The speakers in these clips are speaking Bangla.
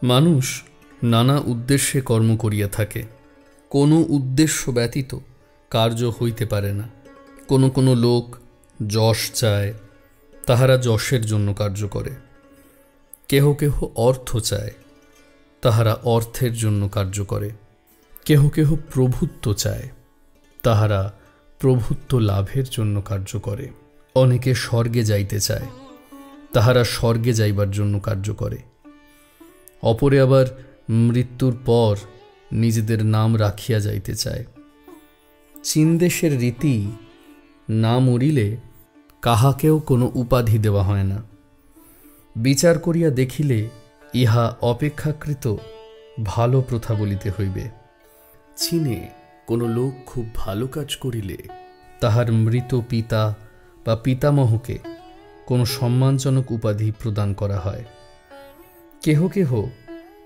মানুষ নানা উদ্দেশ্যে কর্ম করিয়া থাকে। কোনো উদ্দেশ্য ব্যতীত কার্য হইতে পারে না। কোনো কোনো লোক যশ চায়, তাহারা যশের জন্য কার্য করে। কেহ কেহ অর্থ চায়, তাহারা অর্থের জন্য কার্য করে। কেহ কেহ প্রভুত্ব চায়, তাহারা প্রভুত্ব লাভের জন্য কার্য করে। অনেকে স্বর্গে যাইতে চায়, তাহারা স্বর্গে যাইবার জন্য কার্য করে। অপরে আবার মৃত্যুর পর নিজেদের নাম রাখিয়া যাইতে চায়। চীন দেশের রীতি, না মরিলে কাহাকেও কোনো উপাধি দেওয়া হয় না। বিচার করিয়া দেখিলে ইহা অপেক্ষাকৃত ভালো প্রথা বলিতে হইবে। চীনে কোনো লোক খুব ভালো কাজ করিলে তাহার মৃত পিতা বা পিতামহকে কোনো সম্মানজনক উপাধি প্রদান করা হয়। কেহ কেহ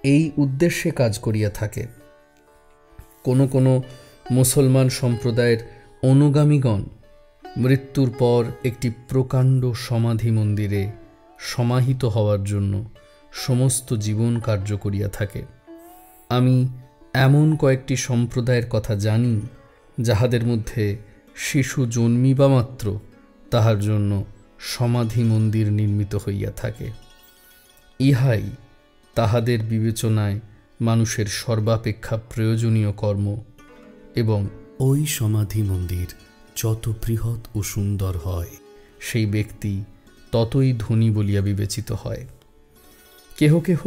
এই উদ্দেশ্যে কাজ করিয়া থাকে। কোনো কোনো মুসলমান সম্প্রদায়ের অনুগামীগণ মৃত্যুর পর একটি প্রকাণ্ড সমাধি মন্দিরে সমাহিত হওয়ার জন্য সমস্ত জীবন কার্য করিয়া থাকে। আমি এমন কয়েকটি সম্প্রদায়ের কথা জানি, যাহাদের মধ্যে শিশু জন্মিবা মাত্র তাহার জন্য সমাধি মন্দির নির্মিত হইয়া থাকে। ইহাই তাহাদের বিবেচনায় মানুষের সর্বাপেক্ষা প্রয়োজনীয় কর্ম, এবং ওই সমাধি মন্দির যত বৃহৎ ও সুন্দর হয়, সেই ব্যক্তি ততই ধনী বলিয়া বিবেচিত হয়। কেহ কেহ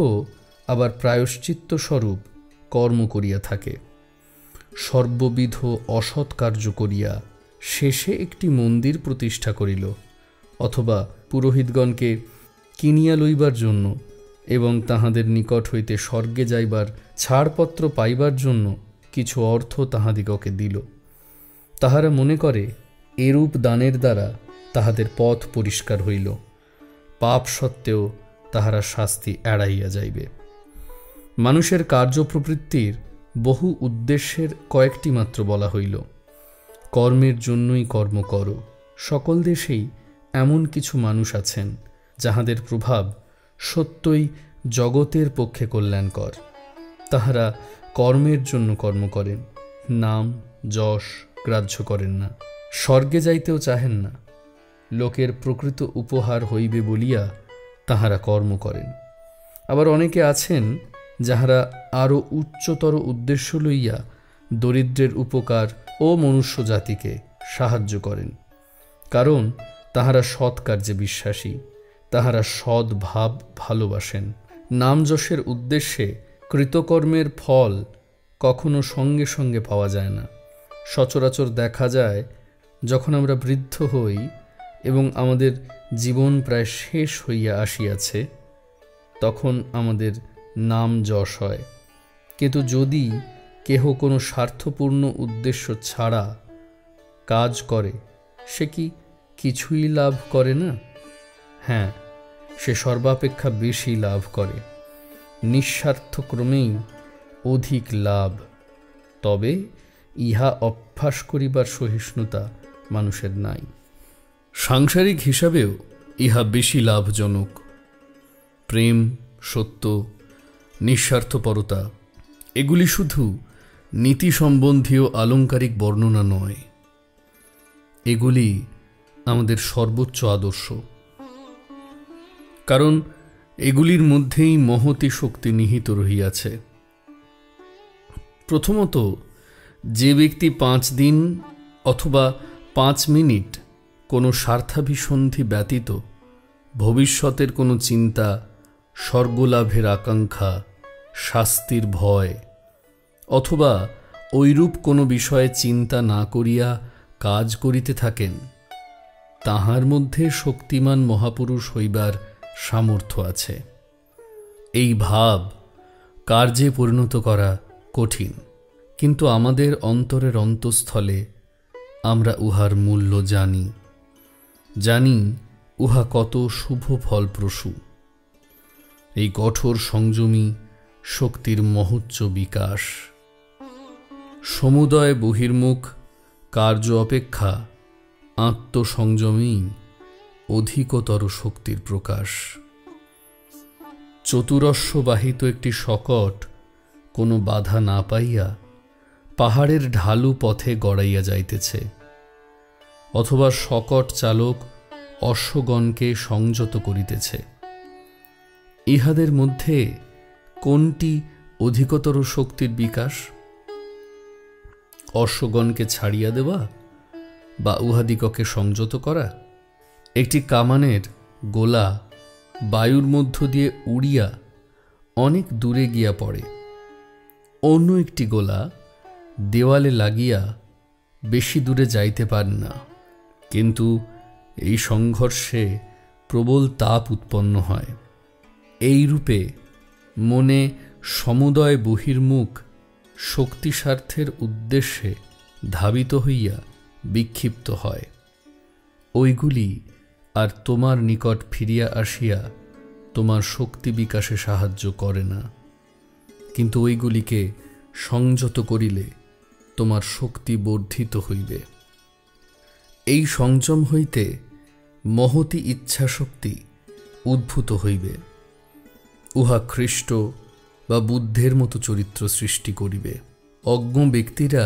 আবার প্রায়শ্চিত্ত স্বরূপ কর্ম করিয়া থাকে। সর্ববিধ অসৎ কার্য করিয়া শেষে একটি মন্দির প্রতিষ্ঠা করিল, অথবা পুরোহিতগণকে কিনিয়া লইবার জন্য এবং তাহাদের নিকট হইতে স্বর্গে যাইবার ছাড়পত্র পাইবার জন্য কিছু অর্থ তাহাদিগকে দিল। তাহারা মনে করে এরূপ দানের দ্বারা তাহাদের পথ পরিষ্কার হইল, পাপ সত্ত্বেও তাহারা শাস্তি এড়াইয়া যাইবে। মানুষের কার্যপ্রবৃত্তির বহু উদ্দেশ্যের কয়েকটি মাত্র বলা হইল। কর্মের জন্যই কর্ম করো। সকল দেশেই এমন কিছু মানুষ আছেন যাহাদের প্রভাব সত্যই জগতের পক্ষে কল্যাণকর। তাহারা কর্মের জন্য কর্ম করেন, নাম যশ গ্রাহ্য করেন না, স্বর্গে যাইতেও চাহেন না। লোকের প্রকৃত উপহার হইবে বলিয়া তাহারা কর্ম করেন। আবার অনেকে আছেন যাহারা আরও উচ্চতর উদ্দেশ্য লইয়া দরিদ্রের উপকার ও মনুষ্য জাতিকে সাহায্য করেন, কারণ তাহারা সৎ কার্যে বিশ্বাসী, তাহারা সৎ ভাব ভালোবাসেন। নাম যশের উদ্দেশ্যে কৃতকর্মের ফল কখনো সঙ্গে সঙ্গে পাওয়া যায় না। সচরাচর দেখা যায়, যখন আমরা বৃদ্ধ হই এবং আমাদের জীবন প্রায় শেষ হইয়া আসিয়াছে, তখন আমাদের নাম যশ হয়। কিন্তু যদি কেহ কোনো স্বার্থপূর্ণ উদ্দেশ্য ছাড়া কাজ করে, সে কি কিছুই লাভ করে না? হ্যাঁ, সে সর্বাপেক্ষা বেশি লাভ করে। নিঃস্বার্থক্রমেই অধিক লাভ। তবে ইহা অভ্যাস করিবার সহিষ্ণুতা মানুষের নাই। সাংসারিক হিসাবেও ইহা বেশি লাভজনক। প্রেম, সত্য, নিঃস্বার্থপরতা এগুলি শুধু নীতি সম্বন্ধীয় আলংকারিক বর্ণনা নয়, এগুলি আমাদের সর্বোচ্চ আদর্শ। কারণ এগুলির মধ্যেই মহতী শক্তি নিহিত রহিয়াছে। প্রথমত, যে ব্যক্তি 5 দিন অথবা 5 মিনিট কোনো স্বার্থাভিসন্ধি ব্যতীত ভবিষ্যতের কোনো চিন্তা, স্বর্গলাভের আকাঙ্ক্ষা, শাস্তির ভয় অথবা ঐরূপ কোনো বিষয়ে চিন্তা না করিয়া কাজ করিতে থাকেন, তাহার মধ্যে শক্তিমান মহাপুরুষ হইবার সামর্থ্য আছে। এই ভাব কার্যে পরিণত করা কঠিন, কিন্তু আমাদের অন্তরের অন্তঃস্থলে আমরা উহার মূল্য জানি। জানি উহা কত শুভ ফলপ্রসূ। এই কঠোর সংযমী শক্তির মহোচ্চ বিকাশ। সমুদয় বহির্মুখ কার্য অপেক্ষা আত্মসংযমেই অধিকতর শক্তির প্রকাশ। চতুরস্র বাহিত একটি শকট কোনো বাধা না পাইয়া পাহাড়ের ঢালু পথে গড়াইয়া যাইতেছে, অথবা শকট চালক অশ্বগণকে সংযত করিতেছে। ইহাদের মধ্যে কোনটি অধিকতর শক্তির বিকাশ? অশ্বগণকে ছাড়িয়া দেওয়া বা উহাদিগকে সংযত করা? একটি কামানের গোলা বায়ুর মধ্য দিয়ে উড়িয়া অনেক দূরে গিয়া পড়ে, অন্য একটি গোলা দেওয়ালে লাগিয়া বেশি দূরে যাইতে পারে না, কিন্তু এই সংঘর্ষে প্রবল তাপ উৎপন্ন হয়। এইরূপে মনে সমুদয় বহির্মুখ শক্তিস্বার্থের উদ্দেশ্যে ধাবিত হইয়া বিক্ষিপ্ত হয়। ওইগুলি আর তোমার নিকট ফিরিয়া আসিয়া তোমার শক্তি বিকাশে সাহায্য করে না, কিন্তু ওইগুলিকে সংযত করিলে তোমার শক্তি বর্ধিত হইবে। এই সংযম হইতে মহতি ইচ্ছাশক্তি উদ্ভূত হইবে। উহা খ্রিস্ট বা বুদ্ধের মতো চরিত্র সৃষ্টি করিবে। অজ্ঞ ব্যক্তিরা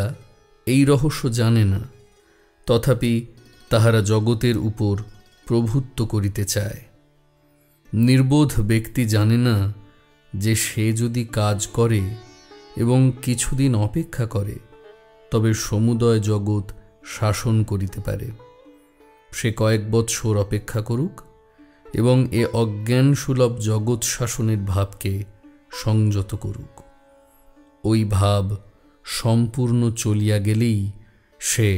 এই রহস্য জানে না, তথাপি তাহারা জগতের উপর প্রভুত্ব করিতে চায়। নির্বোধ ব্যক্তি জানে না যে সে যদি কাজ করে এবং কিছুদিন অপেক্ষা করে তবে সমুদয় জগৎ শাসন করিতে পারে। সে কয়েক বৎসর অপেক্ষা করুক এবং এ অজ্ঞান সুলভ জগৎ শাসনের ভাবকে সংযত করুক। ওই ভাব সম্পূর্ণ চলিয়া গেলেই সে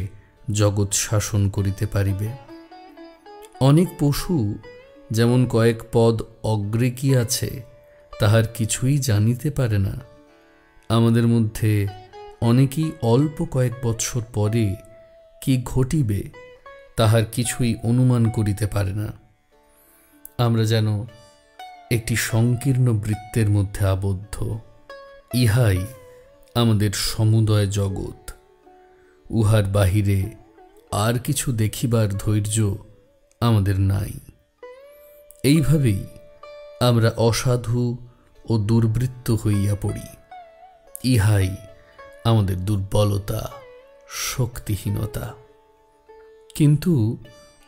জগৎ শাসন করিতে পারিবে। অনেক পশু যেমন কয়েক পদ অগ্রে কি আছে তাহার কিছুই জানিতে পারে না, আমাদের মধ্যে অনেকেই অল্প কয়েক বৎসর পরে কি ঘটিবে তাহার কিছুই অনুমান করিতে পারে না। আমরা যেন একটি সংকীর্ণ বৃত্তের মধ্যে আবদ্ধ। ইহাই আমাদের সমুদয় জগৎ। উহার বাহিরে আর কিছু দেখিবার ধৈর্য আমাদের নাই। এইভাবেই আমরা অসাধু ও দুর্বৃত্ত হইয়া পড়ি। ইহাই আমাদের দুর্বলতা, শক্তিহীনতা। কিন্তু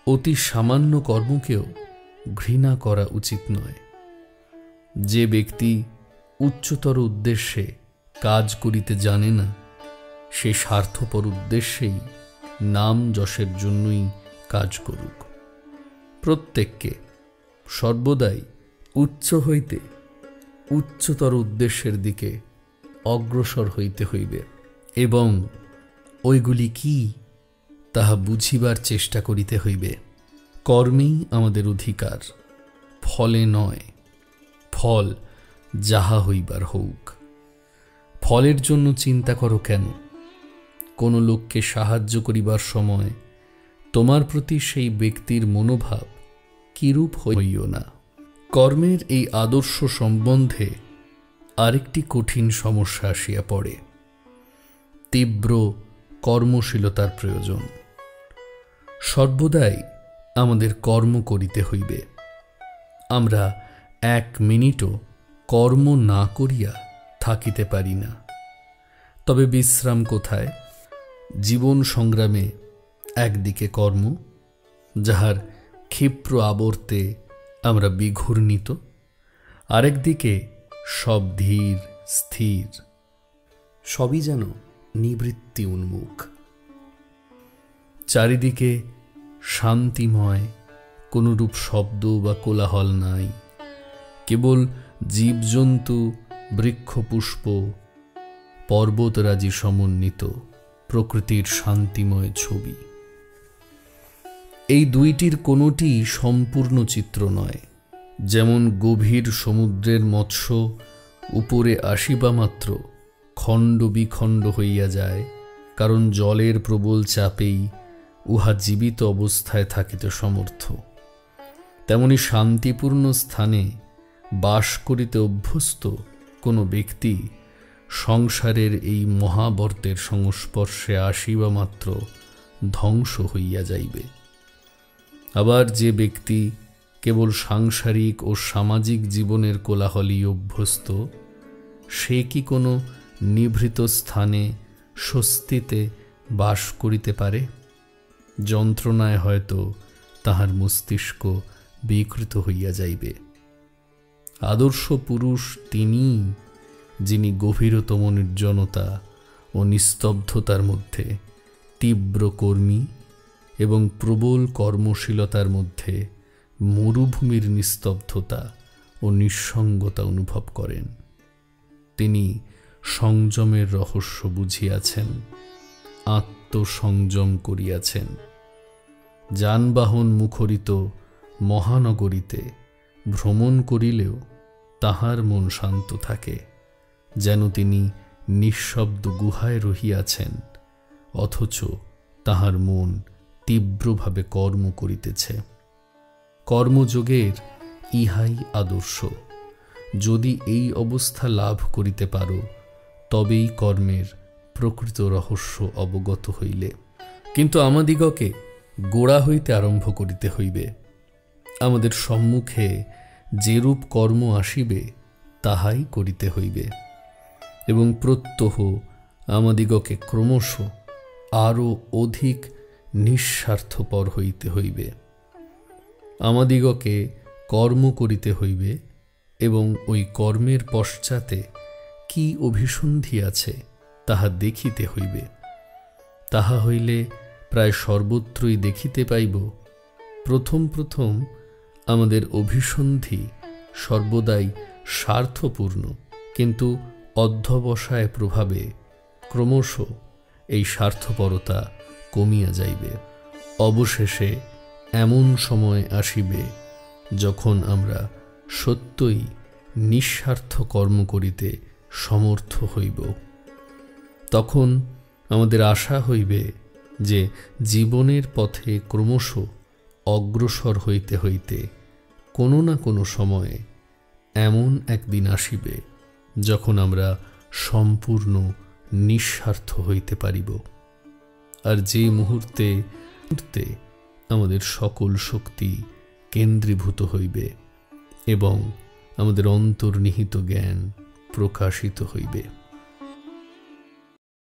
অতি সামান্য কর্মকেও ঘৃণা করা উচিত নয়। যে ব্যক্তি উচ্চতর উদ্দেশ্যে কাজ করিতে জানে না, সে স্বার্থপর উদ্দেশ্যেই নাম যশের জন্যই কাজ করুক। প্রত্যেককে সর্বদাই উচ্চ হইতে উচ্চতর উদ্দেশ্যের দিকে অগ্রসর হইতে হইবে এবং ওইগুলি কি তাহা বুঝিবার চেষ্টা করিতে হইবে। কর্মেই আমাদের অধিকার, ফলে নয়। ফল যাহা হইবার হউক। ফলের জন্য চিন্তা করো কেন? কোনো লোককে সাহায্য করিবার সময় তোমার প্রতি সেই ব্যক্তির মনোভাব কিরূপ হইও না। কর্মের এই আদর্শ সম্বন্ধে আরেকটি কঠিন সমস্যা আসিয়া পড়ে। তীব্র কর্মশীলতার প্রয়োজন। সর্বদাই আমাদের কর্ম করিতে হইবে। আমরা এক মিনিটও কর্ম না করিয়া থাকিতে পারি না। তবে বিশ্রাম কোথায়? জীবন সংগ্রামে একদিকে কর্ম, যাহার ক্ষিপ্র আবর্তে আমরা বিঘূর্ণিত, আরেকদিকে সব ধীর স্থির, সবই যেন নিবৃত্তি উন্মুখ। চারিদিকে শান্তিময়, কোনরূপ শব্দ বা কোলাহল নাই। কেবল জীবজন্তু, বৃক্ষপুষ্প, পর্বতরাজি সমন্বিত প্রকৃতির শান্তিময় ছবি। এই দুইটির কোনোটি সম্পূর্ণ চিত্র নয়। যেমন গভীর সমুদ্রের মৎস্য উপরে আসিবা মাত্র খণ্ড বিখণ্ড হইয়া যায়, কারণ জলের প্রবল চাপেই উহা জীবিত অবস্থায় থাকিতে সমর্থ। তেমনি শান্তিপূর্ণ স্থানে বাস করিতে অভ্যস্ত কোনো ব্যক্তি সংসারের এই মহাবর্তের সংস্পর্শে আসিবা মাত্র ধ্বংস হইয়া যাইবে। আবার যে ব্যক্তি কেবল সাংসারিক ও সামাজিক জীবনের কোলাহলেই অভ্যস্ত, সে কি কোনো নিভৃত স্থানে স্বস্তিতে বাস করিতে পারে? যন্ত্রণায় হয়তো তাহার মস্তিষ্ক বিকৃত হইয়া যাইবে। আদর্শ পুরুষ তিনিই, যিনি গভীরতম নির্জনতা ও নিস্তব্ধতার মধ্যে তীব্র কর্মী এবং প্রবল কর্মশীলতার মধ্যে মরুভূমির নিস্তব্ধতা ও নিঃসঙ্গতা অনুভব করেন। তিনি সংযমের রহস্য বুঝিয়াছেন, আত্মসংযম করিয়াছেন। যানবাহন মুখরিত মহানগরীতে ভ্রমণ করিলেও তাহার মন শান্ত থাকে, যেন তিনি নিঃশব্দ গুহায় রহিয়াছেন, অথচ তাহার মন তীব্রভাবে কর্ম করিতেছে। কর্মযোগের ইহাই আদর্শ। যদি এই অবস্থা লাভ করিতে পারো, তবেই কর্মের প্রকৃত রহস্য অবগত হইলে। কিন্তু আমাদিগকে গোড়া হইতে আরম্ভ করিতে হইবে। আমাদের সম্মুখে যেরূপ কর্ম আসিবে তাহাই করিতে হইবে, এবং প্রত্যহ আমাদিগকে ক্রমশ আরও অধিক নিঃস্বার্থপর হইতে হইবে। আমাদিগকে কর্ম করিতে হইবে এবং ওই কর্মের পশ্চাতে কি অভিসন্ধি আছে তাহা দেখিতে হইবে। তাহা হইলে প্রায় সর্বত্রই দেখিতে পাইব, প্রথম প্রথম আমাদের অভিসন্ধি সর্বদাই স্বার্থপূর্ণ, কিন্তু অধ্যবসায় প্রভাবে ক্রমশ এই স্বার্থপরতা কমিয়া যাইবে। অবশেষে এমন সময় আসিবে যখন আমরা সত্যই নিঃস্বার্থ কর্ম করিতে সমর্থ হইব। তখন আমাদের আশা হইবে যে জীবনের পথে ক্রমশ অগ্রসর হইতে হইতে কোনো না কোনো সময়ে এমন একদিন আসিবে যখন আমরা সম্পূর্ণ নিঃস্বার্থ হইতে পারিব। আর যে মুহূর্তে আমাদের সকল শক্তি কেন্দ্রীভূত হইবে এবং আমাদের অন্তর্নিহিত জ্ঞান প্রকাশিত হইবে।